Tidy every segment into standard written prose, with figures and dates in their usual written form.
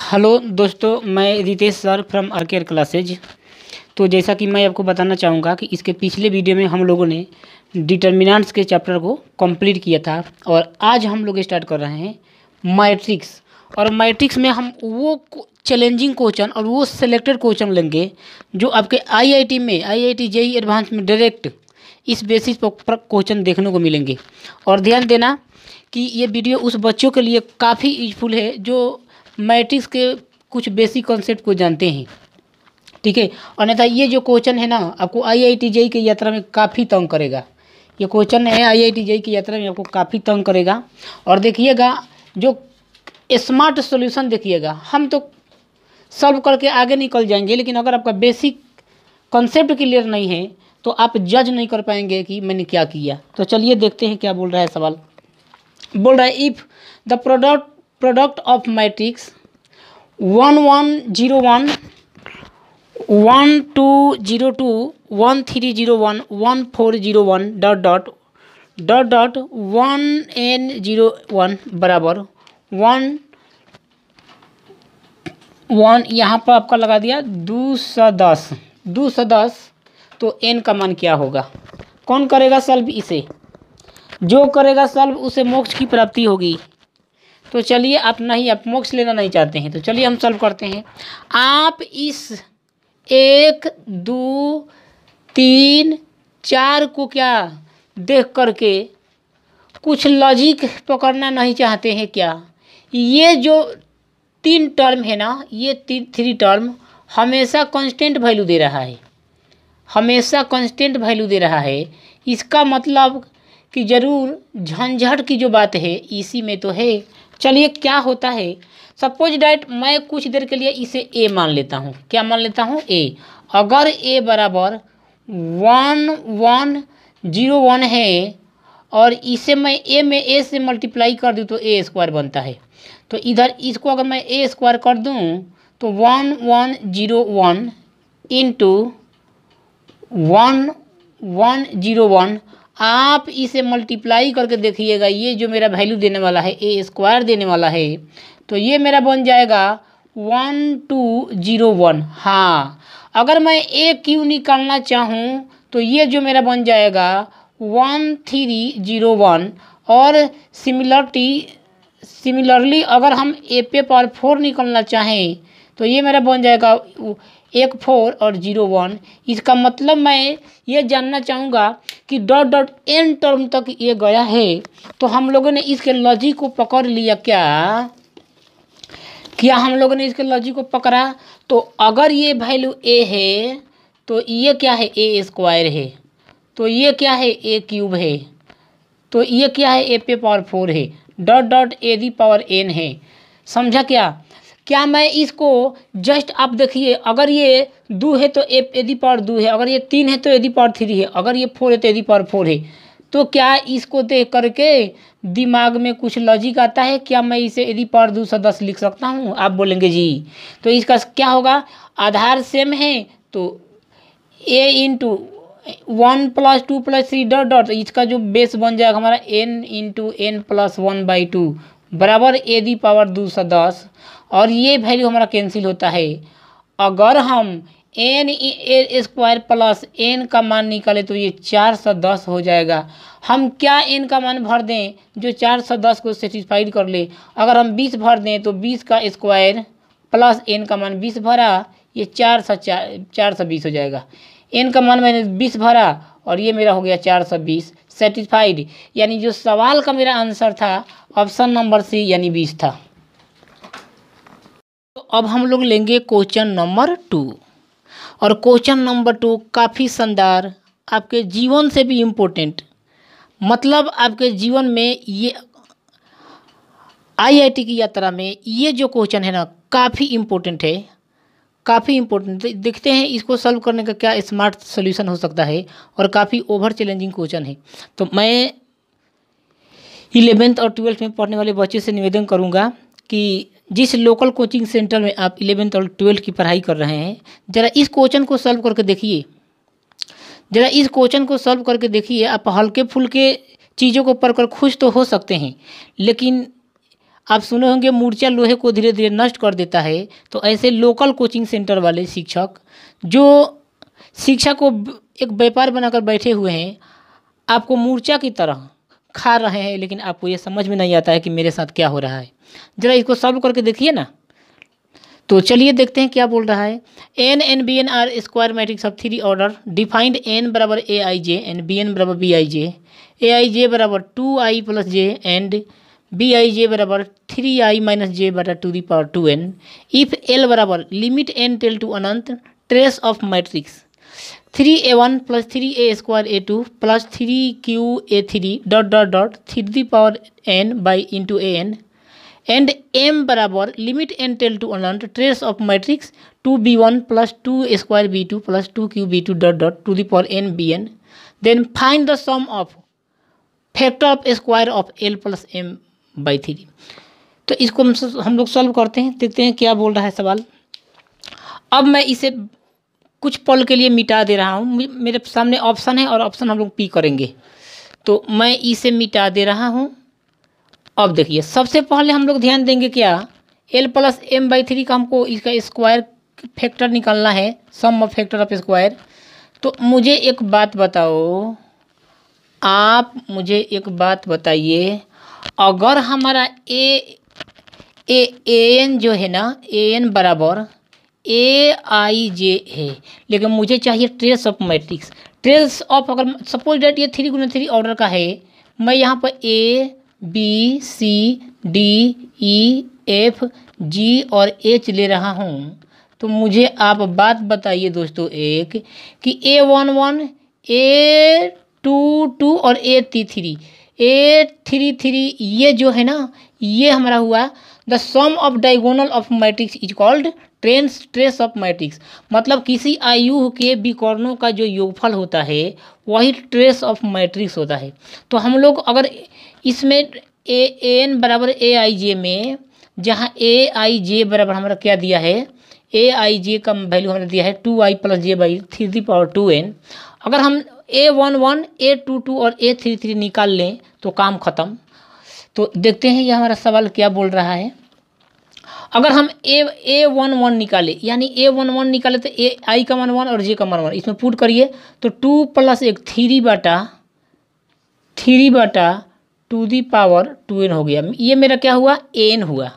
Hello दोस्तों, मैं Ritesh sir from आरकेआर classes. तो जैसा कि मैं आपको बताना चाहूँगा कि इसके पिछले वीडियो में हम लोगों ने डिटर्मिनेंट्स के चैप्टर को कंप्लीट किया था और आज हम लोग स्टार्ट कर रहे हैं मैट्रिक्स। और मैट्रिक्स में हम वो चैलेंजिंग क्वेश्चन और वो सिलेक्टेड क्वेश्चन लेंगे जो आपके आईआईटी में, आईआईटी जेईई एडवांस में डायरेक्ट इस बेसिस पर क्वेश्चन देखने को मिलेंगे। और ध्यान देना कि ये वीडियो उस बच्चों के लिए काफ़ी यूजफुल है जो मैट्रिक्स के कुछ बेसिक कॉन्सेप्ट को जानते हैं, ठीक है। अन्यथा ये जो क्वेश्चन है ना, आपको आईआईटी जेईई की यात्रा में काफ़ी तंग करेगा। ये क्वेश्चन है आईआईटी जेईई की यात्रा में आपको काफ़ी तंग करेगा। और देखिएगा, जो स्मार्ट सॉल्यूशन देखिएगा, हम तो सॉल्व करके आगे निकल जाएंगे, लेकिन अगर आपका बेसिक कॉन्सेप्ट क्लियर नहीं है तो आप जज नहीं कर पाएंगे कि मैंने क्या किया। तो चलिए देखते हैं क्या बोल रहा है सवाल। बोल रहा है if the product of matrix 1101 1202 1301 1401 1n01 बराबर 1 यहाँ पर आपका लगा दिया 210। तो n का मान क्या होगा? कौन करेगा सॉल्व? इसे जो करेगा सॉल्व उसे मोक्ष की प्राप्ति होगी। तो चलिए, आप मोक्ष लेना नहीं चाहते हैं तो चलिए हम सॉल्व करते हैं। आप इस 1 2 3 4 को क्या देख करके कुछ लॉजिक पकड़ना नहीं चाहते हैं क्या? ये जो 3 टर्म है ना, ये 3 टर्म हमेशा कांस्टेंट वैल्यू दे रहा है, हमेशा कांस्टेंट वैल्यू दे रहा है। इसका मतलब कि ज़रूर झंझट की जो बात है इसी में तो है। चलिए क्या होता है, सपोज डैट मैं कुछ देर के लिए इसे ए मान लेता हूँ। क्या मान लेता हूँ? ए। अगर ए बराबर 1101 है और इसे मैं ए में ए से मल्टीप्लाई कर दूँ तो ए स्क्वायर बनता है। तो इधर इसको अगर मैं ए स्क्वायर कर दूँ तो 1101 इंटू 1101, आप इसे मल्टीप्लाई करके देखिएगा। ये जो मेरा वैल्यू देने वाला है, ए स्क्वायर देने वाला है, तो ये मेरा बन जाएगा 1201। हाँ, अगर मैं ए क्यू निकालना चाहूँ तो ये जो मेरा बन जाएगा 1301। और सिमिलरली अगर हम ए पे पावर 4 निकालना चाहें तो ये मेरा बन जाएगा 14 और 01। इसका मतलब मैं ये जानना चाहूँगा कि .n टर्म तक ये गया है। तो हम लोगों ने इसके लॉजिक को पकड़ लिया क्या हम लोगों ने इसके लॉजिक को पकड़ा? तो अगर ये वैल्यू ए है तो ये क्या है? ए स्क्वायर है। तो ये क्या है? ए क्यूब है। तो ये क्या है? ए पे पावर 4 है। ए दी पावर n है। समझा क्या मैं इसको जस्ट आप देखिए, अगर ये 2 है तो ए दी पावर 2 है, अगर ये 3 है तो ए दी पावर 3 है, अगर ये 4 है तो ए दी पावर 4 है। तो क्या इसको देख करके दिमाग में कुछ लॉजिक आता है? क्या मैं इसे ए दी पावर 210 लिख सकता हूँ? आप बोलेंगे जी। तो इसका क्या होगा? आधार सेम है तो ए इंटू 1 + 2 + 3 इसका जो बेस बन जाएगा हमारा n इंटू n + 1/2 बराबर ए दी पावर 210। और ये वैल्यू हमारा कैंसिल होता है। अगर हम n ए स्क्वायर प्लस n का मान निकालें तो ये 410 हो जाएगा। हम क्या n का मान भर दें जो 410 को सेटिस्फाइड कर ले? अगर हम 20 भर दें तो 20 का स्क्वायर प्लस n का मान 20 भरा, ये 420 हो जाएगा। n का मान मैंने 20 भरा और ये मेरा हो गया 420 सेटिस्फाइड। यानी जो सवाल का मेरा आंसर था ऑप्शन नंबर सी यानी 20 था। तो अब हम लोग लेंगे क्वेश्चन नंबर 2। और क्वेश्चन नंबर 2 काफ़ी शानदार, आपके जीवन से भी इम्पोर्टेंट, मतलब आपके जीवन में ये आईआईटी की यात्रा में ये जो क्वेश्चन है ना काफ़ी इम्पोर्टेंट है, काफ़ी इम्पोर्टेंट। देखते हैं इसको सॉल्व करने का क्या स्मार्ट सॉल्यूशन हो सकता है। और काफ़ी ओवर चैलेंजिंग क्वेश्चन है। तो मैं 11th और 12th में पढ़ने वाले बच्चे से निवेदन करूंगा कि जिस लोकल कोचिंग सेंटर में आप 11th और 12th की पढ़ाई कर रहे हैं, ज़रा इस क्वेश्चन को सॉल्व करके देखिए। आप हल्के फुल्के चीज़ों को पढ़कर खुश तो हो सकते हैं, लेकिन आप सुने होंगे मूर्छा लोहे को धीरे धीरे नष्ट कर देता है। तो ऐसे लोकल कोचिंग सेंटर वाले शिक्षक जो शिक्षा को एक व्यापार बनाकर बैठे हुए हैं, आपको मूर्छा की तरह खा रहे हैं, लेकिन आपको ये समझ में नहीं आता है कि मेरे साथ क्या हो रहा है। ज़रा इसको सॉल्व करके देखिए ना। तो चलिए देखते हैं क्या बोल रहा है। N n B n are square matrix of 3 order defined n बराबर a i j and b n बराबर b i j, a i j बराबर 2i plus j and b i j बराबर 3i माइनस जे बटा two the power 2n। If L बराबर limit n टेल to अनंत trace of matrix 3a1 plus 3a square a2 plus 3qa3 dot dot dot 3 the power n by into A N and m बराबर limit n टेल to अनंत trace of matrix 2b1 plus 2 square b2 plus 2q b2 dot dot to the power n bn। Then find the sum of factor of square of l plus m by 3। तो इसको हम लोग solve करते हैं, देखते हैं क्या बोल रहा है सवाल। अब मैं इसे कुछ पल के लिए मिटा दे रहा हूँ। मेरे सामने ऑप्शन है और ऑप्शन हम लोग पी करेंगे, तो मैं इसे मिटा दे रहा हूँ। अब देखिए, सबसे पहले हम लोग ध्यान देंगे क्या, l प्लस m बाई 3 का हमको इसका स्क्वायर फैक्टर निकालना है, सम ऑफ फैक्टर ऑफ स्क्वायर। तो मुझे एक बात बताओ, आप मुझे एक बात बताइए, अगर हमारा एन जो है ना, एन बराबर ए आई जे है, लेकिन मुझे चाहिए trace of matrix. Trace of, अगर सपोज डेट ये 3 × 3 ऑर्डर का है, मैं यहाँ पर A B C D E F G और एच ले रहा हूँ। तो मुझे आप बात बताइए दोस्तों एक, कि A11 A22 और A33 A33 ये जो है ना, ये हमारा हुआ the sum of diagonal of matrix is called trace of matrix. मतलब किसी आयु के विकर्णों का जो योगफल होता है वही ट्रेस ऑफ मैट्रिक्स होता है। तो हम लोग अगर इसमें ए एन बराबर ए आई जे में, जहाँ ए आई जे बराबर हमारा क्या दिया है, ए आई जे का वैल्यू हमने दिया है 2i plus J by 3 the power 2n। अगर हम A11 A22 और A33 निकाल लें तो काम ख़त्म। तो देखते हैं ये हमारा सवाल क्या बोल रहा है। अगर हम A11 निकाले, यानी A11 निकाले तो ए आई का मान 1 और जे का मान 1, इसमें पुट करिए तो 2 प्लस 1 3 बटा 2 दी पावर 2n हो गया। ये मेरा क्या हुआ, एन हुआ।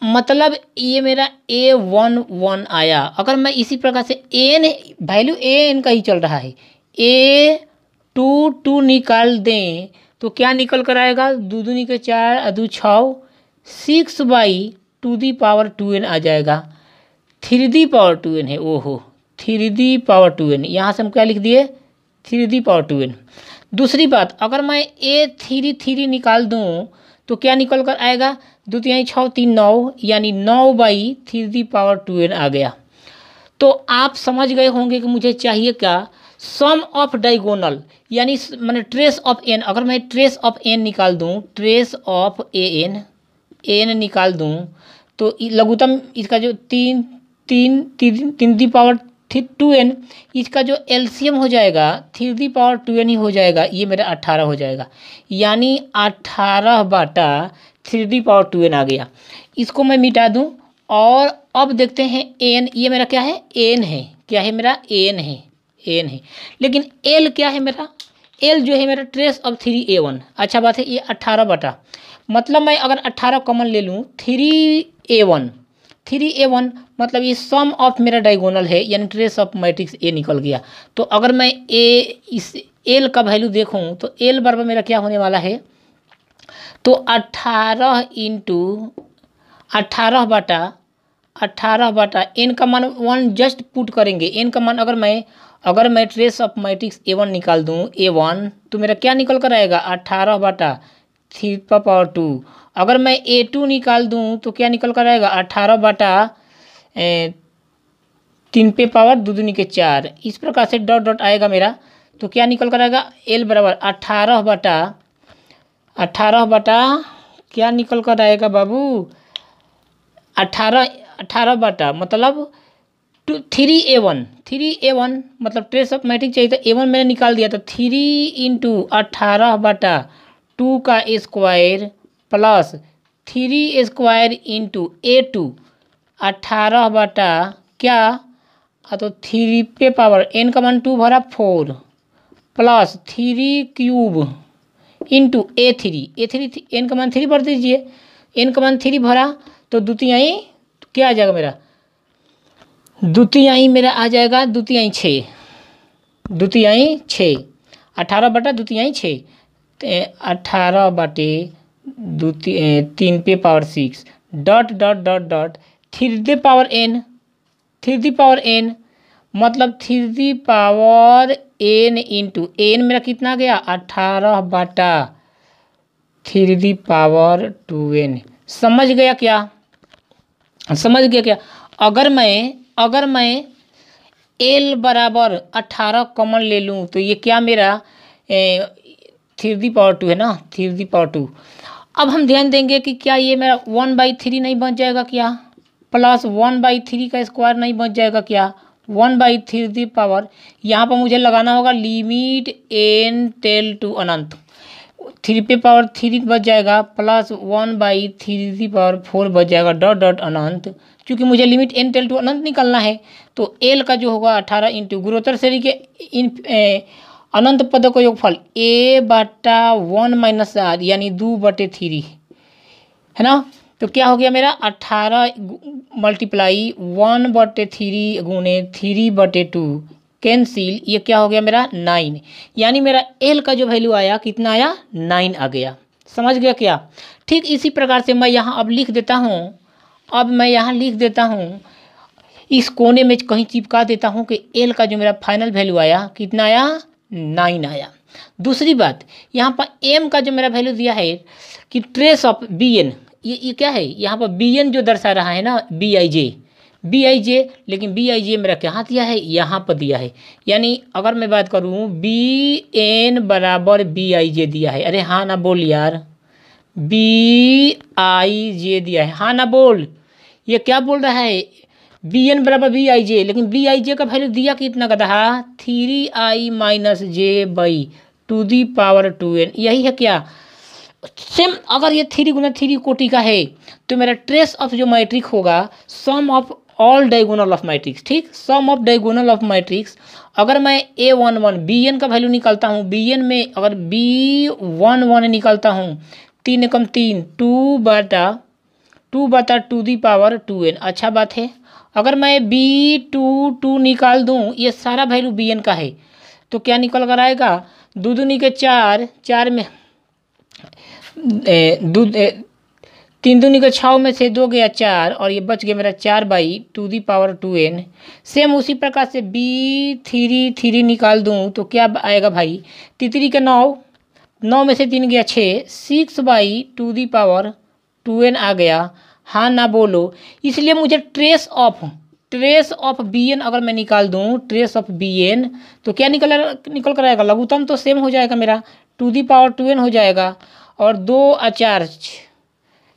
मतलब ये मेरा A11 आया। अगर मैं इसी प्रकार से एन वैल्यू एन का ही चल रहा है, A22 निकाल दें तो क्या निकल कर आएगा, 2 दूनी के 4 2 6 6 बाई 2 दी पावर 2n आ जाएगा। 3 दी पावर 2n है, ओहो 3 दी पावर 2n, यहाँ से हम क्या लिख दिए 3 दी पावर 2n। दूसरी बात, अगर मैं A33 निकाल दूँ तो क्या निकल कर आएगा, 2 3 6 3 9, यानी 9 बाई 3 दी पावर 2n आ गया। तो आप समझ गए होंगे कि मुझे चाहिए क्या, सम ऑफ डायगोनल, यानी मैंने ट्रेस ऑफ एन। अगर मैं ट्रेस ऑफ एन निकाल दूं, ट्रेस ऑफ एन निकाल दूं, तो लघुत्तम इसका जो 3 दी पावर 2n, इसका जो एलसीएम हो जाएगा 3 दी पावर 2n ही हो जाएगा, ये मेरा 18 हो जाएगा। यानी 18 बटा 3 दी पावर 2n आ गया। इसको मैं मिटा दूं और अब देखते हैं एन, ये मेरा क्या है, एन है, क्या है मेरा, एन है, एन है। लेकिन एल क्या है मेरा, एल जो है मेरा ट्रेस ऑफ 3a1। अच्छा बात है, ये 18 बटा, मतलब मैं अगर 18 कॉमन ले लूँ 3a1 मतलब ये सम ऑफ मेरा डायगोनल है, यानी ट्रेस ऑफ मैट्रिक्स ए निकल गया। तो अगर मैं इस एल का वैल्यू देखूँ तो एल बराबर मेरा क्या होने वाला है, तो 18 इंटू 18 बटा एन का मान 1 जस्ट पुट करेंगे। एन का मान अगर मैं ट्रेस ऑफ मैट्रिक्स A1 निकाल दूँ, A1 तो मेरा क्या निकल कर आएगा, 18 बटा 3 पावर 2। अगर मैं A2 निकाल दूँ तो क्या निकल कर आएगा, 18 बटा 3 पे पावर 2 दूनी के 4। इस प्रकार से डॉट डॉट आएगा मेरा, तो क्या निकल कर आएगा, एल बराबर 18 बटा क्या निकल कर आएगा बाबू, 18 बटा मतलब 3a1 मतलब ट्रेस ऑफ मैट्रिक्स चाहिए, तो A1 मैंने निकाल दिया, तो 3 इंटू 18 बटा 2 का स्क्वायर प्लस 3² इंटू A2 18 बटा क्या तो 3 पे पावर n का मान 2 भरा 4 प्लस 3³ इंटू A3 n का मान 3 भर दीजिए, n का मान 3 भरा तो द्वितीयाई क्या आ जाएगा मेरा, द्वितीयाई मेरा आ जाएगा द्वितीयाई 6 18 बटा द्वितीयाई 6 18 बटे 3 पे power 6 dot dot dot dot 3 power n मतलब 3 पावर n इंटू n मेरा कितना गया 18 बटा 3 पावर 2n। समझ गया क्या, समझ गया क्या? अगर मैं l बराबर 18 कॉमन ले लूँ तो ये क्या मेरा 3 पावर 2 है ना, 3 पावर 2। अब हम ध्यान देंगे कि क्या ये मेरा 1/3 नहीं बन जाएगा क्या, प्लस 1/3 का स्क्वायर नहीं बन जाएगा क्या, 1/3 पावर यहाँ पर मुझे लगाना होगा लिमिट n टेल टू अनंत, 3 पे पावर 3 बच जाएगा प्लस 1/3 पावर 4 बच जाएगा डॉट डॉट अनंत। क्योंकि मुझे लिमिट n टेल टू अनंत निकालना है तो l का जो होगा 18 इंटू गुणोत्तर श्रेणी के अनंत पदों का योगफल a बटा 1 - r यानी 2/3 है ना। तो क्या हो गया मेरा 18 मल्टीप्लाई 1/3 गुणे 3/2 कैंसिल, ये क्या हो गया मेरा 9, यानी मेरा l का जो वैल्यू आया कितना आया 9 आ गया। समझ गया क्या? ठीक इसी प्रकार से मैं यहाँ अब लिख देता हूँ, इस कोने में कहीं चिपका देता हूँ कि l का जो मेरा फाइनल वैल्यू आया कितना आया 9 आया। दूसरी बात यहाँ पर m का जो मेरा वैल्यू दिया है कि ट्रेस ऑफ bn, ये क्या है यहाँ पर bn जो दर्शा रहा है ना bij, लेकिन bij मेरा कहाँ दिया है यहाँ पर दिया है, यानी अगर मैं बात करूँ bn बराबर bij दिया है। अरे हाँ ना बोल यार, bij दिया है, हाँ ना बोल। ये क्या बोल रहा है bn बराबर bij, लेकिन bij का वैल्यू दिया कितना का था 3i - j/2 यही है क्या। सेम अगर ये 3 × 3 कोटि का है तो मेरा ट्रेस ऑफ जो मैट्रिक होगा sum of all diagonal of matrix, ठीक, sum of diagonal of matrix. अगर मैं a11 bn का वैल्यू निकालता हूँ, bn में अगर b11 निकालता हूँ 3 एकम 3 2 बटा 2n, अच्छा बात है। अगर मैं b22 निकाल दूँ, ये सारा वैल्यू bn का है तो क्या निकल कर आएगा 2 दूनी के 4, 4 में 3 दूनी के 6 में से 2 गया 4 और ये बच गया मेरा 4/2n। सेम उसी प्रकार से b33 निकाल दूं तो क्या आएगा भाई 3 के 9 में से 3 गया 6 6/2n आ गया, हाँ ना बोलो। इसलिए मुझे ट्रेस ऑफ bn अगर मैं निकाल दूं, ट्रेस ऑफ bn तो क्या निकल कर आएगा, लघुत्तम तो सेम हो जाएगा मेरा 2n हो जाएगा और 2 और 4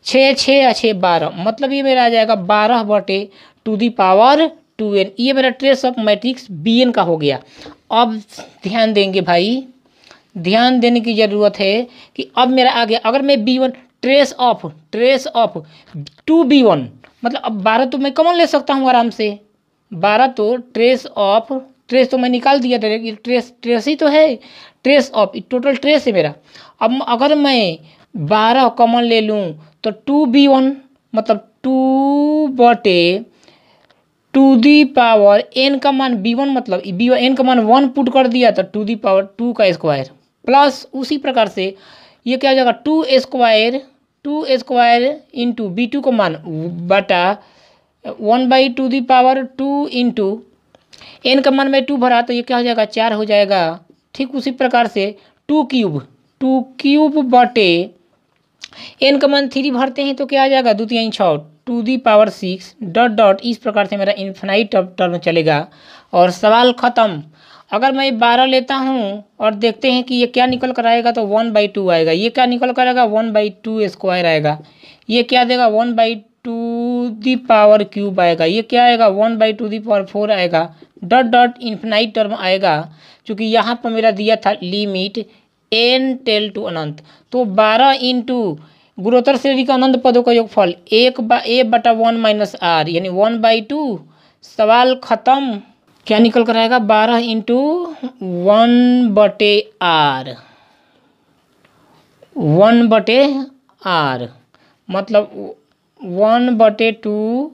6 6 और 6 12, मतलब ये मेरा आ जाएगा 12/2n। ये मेरा ट्रेस ऑफ मैट्रिक्स bn का हो गया। अब ध्यान देंगे भाई, ध्यान देने की ज़रूरत है कि अब मेरा आ गया, अगर मैं b1 ट्रेस ऑफ 2b1 मतलब अब 12 तो मैं कॉमन ले सकता हूँ आराम से, 12 तो ट्रेस तो मैं निकाल दिया डायरेक्ट, ट्रेस ही तो है, ट्रेस ऑफ टोटल ट्रेस है मेरा। अब अगर मैं 12 कॉमन ले लूँ तो 2b1 मतलब 2/n का मान b1 मतलब n का मान 1 पुट कर दिया तो 2 का स्क्वायर प्लस उसी प्रकार से ये क्या हो जाएगा 2 इंटू b2 का मान बटा 1/2 इंटू n का मान में 2 भरा तो ये क्या हो जाएगा 4 हो जाएगा। ठीक उसी प्रकार से 2 क्यूब बटे n का मान 3 भरते हैं तो क्या आ जाएगा 2 3 6 2 डॉट डॉट, इस प्रकार से मेरा इन्फिनाइट टर्म चलेगा और सवाल ख़त्म। अगर मैं 12 लेता हूँ और देखते हैं कि ये क्या निकल कर आएगा तो 1/2 आएगा, ये क्या निकल कर आएगा 1/2 स्क्वायर आएगा, ये क्या देगा 1/2 आएगा, ये क्या आएगा 1/2 आएगा डॉट डॉट इन्फिनाइट टर्म आएगा। क्योंकि यहाँ पर मेरा दिया था लिमिट n टेल टू अनंत, तो 12 इंटू गुणोत्तर श्रेणी का अनंत पदों का योगफल a/1 - r यानी 1/2। सवाल खत्म। क्या निकल कर आएगा? 12 × 1/r 1/r मतलब 1/2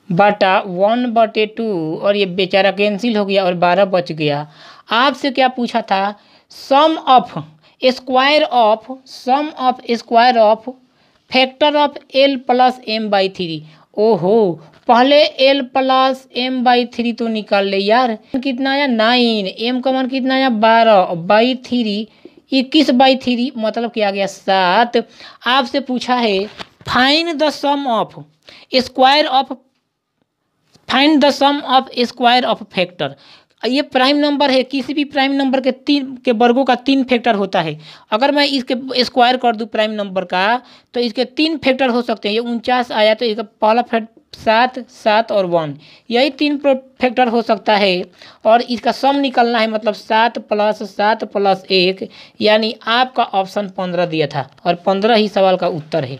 बटा 1/2 और ये बेचारा कैंसिल हो गया और 12 बच गया। आपसे क्या पूछा था? Sum of square of factor of l + m/3। ओहो, पहले l + m/3 तो निकाल ले यार। कितना आया? 9। m का मान कितना आया? 12/3 21/3 मतलब क्या आ गया? 7। आपसे पूछा है find the sum of square of factor. ये प्राइम नंबर है, किसी भी प्राइम नंबर के 3 वर्गों का 3 फैक्टर होता है। अगर मैं इसके स्क्वायर कर दूं प्राइम नंबर का तो इसके 3 फैक्टर हो सकते हैं। ये 49 आया तो इसका पहला फैक्टर 7 और 1, यही 3 फैक्टर हो सकता है। और इसका सम निकलना है, मतलब 7 + 7 + 1 यानी आपका ऑप्शन 15 दिया था और 15 ही सवाल का उत्तर है।